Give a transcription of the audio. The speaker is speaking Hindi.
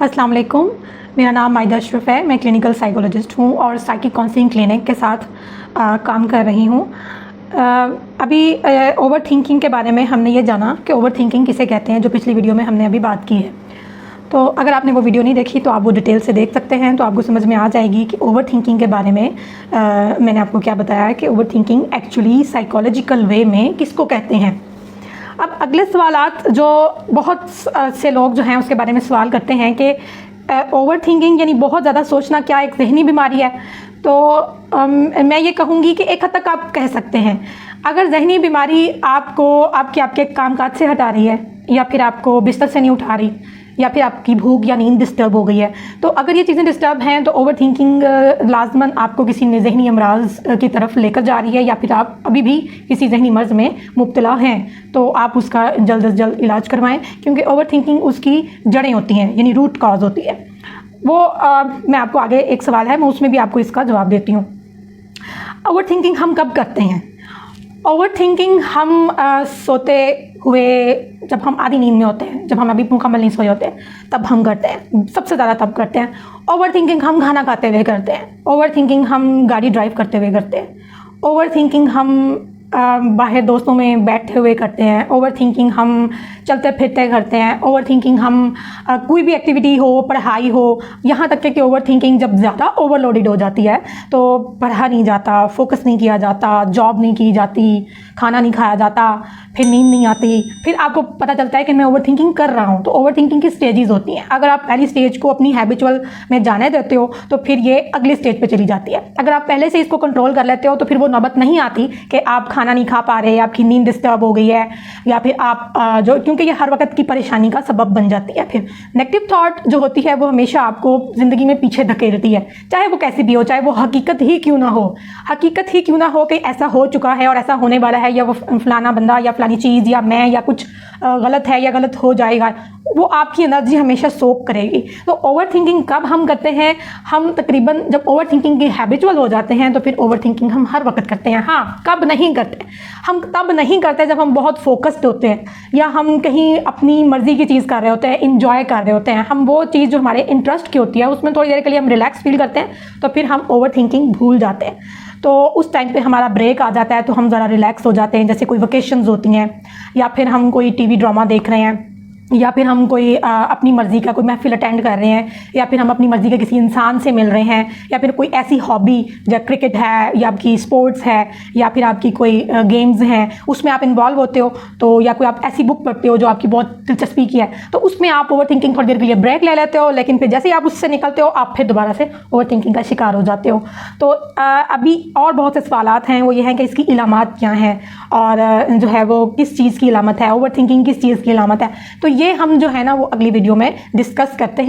अस्सलाम वालेकुम। मेरा नाम माहिदा अशरफ है। मैं क्लिनिकल साइकोलॉजिस्ट हूँ और साइकिक काउंसलिंग क्लिनिक के साथ काम कर रही हूँ। अभी ओवर थिंकिंग के बारे में हमने ये जाना कि ओवर थिंकिंग किसे कहते हैं, जो पिछली वीडियो में हमने अभी बात की है। तो अगर आपने वो वीडियो नहीं देखी तो आप वो डिटेल से देख सकते हैं, तो आपको समझ में आ जाएगी कि ओवर थिंकिंग के बारे में मैंने आपको क्या बताया है कि ओवर थिंकिंग एक्चुअली साइकोलॉजिकल वे में किसको कहते हैं। अब अगले सवालात जो बहुत से लोग जो हैं उसके बारे में सवाल करते हैं कि ओवर थिंकिंग यानी बहुत ज़्यादा सोचना क्या एक जहनी बीमारी है। तो मैं ये कहूँगी कि एक हद तक आप कह सकते हैं। अगर जहनी बीमारी आपको आपके कामकाज से हटा रही है, या फिर आपको बिस्तर से नहीं उठा रही, या फिर आपकी भूख या नींद डिस्टर्ब हो गई है, तो अगर ये चीज़ें डिस्टर्ब हैं तो ओवर थिंकिंग लाजमन आपको किसी जहनी अमराज की तरफ लेकर जा रही है, या फिर आप अभी भी किसी जहनी मर्ज़ में मुब्तला हैं, तो आप उसका जल्द से जल्द इलाज करवाएं, क्योंकि ओवर थिंकिंग उसकी जड़ें होती हैं, यानी रूट कॉज होती है वो। मैं आपको आगे एक सवाल है, मैं उसमें भी आपको इसका जवाब देती हूँ। ओवर थिंकिंग हम कब करते हैं? ओवर थिंकिंग हम सोते हुए, जब हम आधी नींद में होते हैं, जब हम अभी मुकम्मल नहीं सोए होते हैं, तब हम करते हैं, सबसे ज़्यादा तब करते हैं। ओवर थिंकिंग हम खाना खाते हुए करते हैं। ओवर थिंकिंग हम गाड़ी ड्राइव करते हुए करते हैं। ओवर थिंकिंग हम बाहर दोस्तों में बैठे हुए करते हैं। ओवर थिंकिंग हम चलते फिरते करते हैं। ओवर थिंकिंग हम कोई भी एक्टिविटी हो, पढ़ाई हो, यहाँ तक कि ओवर थिंकिंग जब ज़्यादा ओवरलोडेड हो जाती है तो पढ़ा नहीं जाता, फोकस नहीं किया जाता, जॉब नहीं की जाती, खाना नहीं खाया जाता, फिर नींद नहीं आती, फिर आपको पता चलता है कि मैं ओवर थिंकिंग कर रहा हूँ। तो ओवर थिंकिंग की स्टेजेस होती हैं। अगर आप पहली स्टेज को अपनी हैबिचुअल में जाने देते हो तो फिर ये अगली स्टेज पे चली जाती है। अगर आप पहले से इसको कंट्रोल कर लेते हो तो फिर वो नौबत नहीं आती कि आप खाना नहीं खा पा रहे, आपकी नींद डिस्टर्ब हो गई है, या फिर आप क्योंकि ये हर वक्त की परेशानी का सबब बन जाती है। फिर नेगेटिव थॉट जो होती है वो हमेशा आपको ज़िंदगी में पीछे धकेलती है, चाहे वो कैसी भी हो, चाहे वो हकीकत ही क्यों ना हो। हकीकत ही क्यों ना हो कि ऐसा हो चुका है और ऐसा होने वाला है, या वो फलाना बंदा या फलानी चीज़ या मैं या कुछ गलत है या गलत हो जाएगा, वो आपकी एनर्जी हमेशा सोक करेगी। तो ओवर थिंकिंग कब हम करते हैं? हम तकरीबन जब ओवर थिंकिंग के हैबिचुअल हो जाते हैं तो फिर ओवर थिंकिंग हम हर वक्त करते हैं। हाँ, कब नहीं करते? हम तब नहीं करते जब हम बहुत फोकस्ड होते हैं, या हम कहीं अपनी मर्जी की चीज़ कर रहे होते हैं, इंजॉय कर रहे होते हैं। हम वो चीज़ जो हमारे इंटरेस्ट की होती है उसमें थोड़ी देर के लिए हम रिलैक्स फील करते हैं, तो फिर हम ओवर थिंकिंग भूल जाते हैं। तो उस टाइम पे हमारा ब्रेक आ जाता है, तो हम ज़रा रिलैक्स हो जाते हैं। जैसे कोई वेकेशंस होती हैं, या फिर हम कोई टीवी ड्रामा देख रहे हैं, या फिर हम कोई अपनी मर्ज़ी का कोई महफिल अटेंड कर रहे हैं, या फिर हम अपनी मर्ज़ी के किसी इंसान से मिल रहे हैं, या फिर कोई ऐसी हॉबी जैसे क्रिकेट है, या आपकी स्पोर्ट्स है, या फिर आपकी कोई गेम्स हैं उसमें आप इन्वॉल्व होते हो, तो या कोई आप ऐसी बुक पढ़ते हो जो आपकी बहुत दिलचस्पी की है, तो उसमें आप ओवर थिंकिंग थोड़ी देर के लिए ब्रेक ले लेते हो, लेकिन फिर जैसे ही आप उससे निकलते हो आप फिर दोबारा से ओवर थिंकिंग का शिकार हो जाते हो। तो अभी और बहुत से सवालात हैं, वो ये हैं कि इसकी इलामात क्या हैं, और जो है वो किस चीज़ की इलामत है, ओवर थिंकिंग किस चीज़ की इलामत है। तो ये हम जो है ना वो अगली वीडियो में डिस्कस करते हैं।